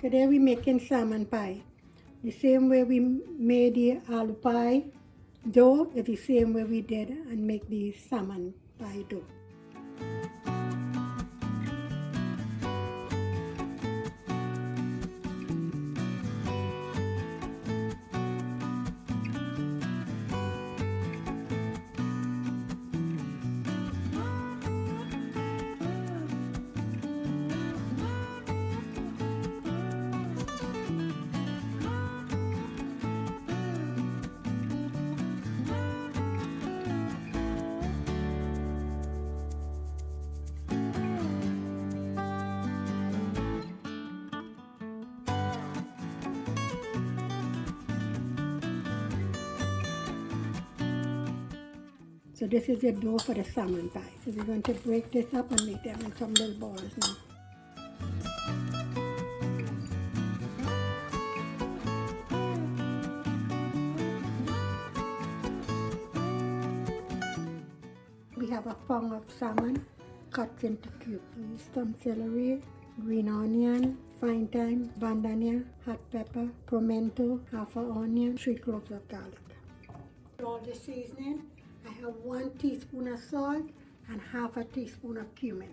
Today we're making salmon pie. The same way we made the aloo pie dough is the same way we did and make the salmon pie dough. So this is the dough for the salmon pie. So we're going to break this up and make them in some little balls now. We have a pound of salmon cut into cubes. Some celery, green onion, fine thyme, bandania, hot pepper, pimento, half an onion, 3 cloves of garlic. All the seasoning. I have 1 teaspoon of salt and half a teaspoon of cumin.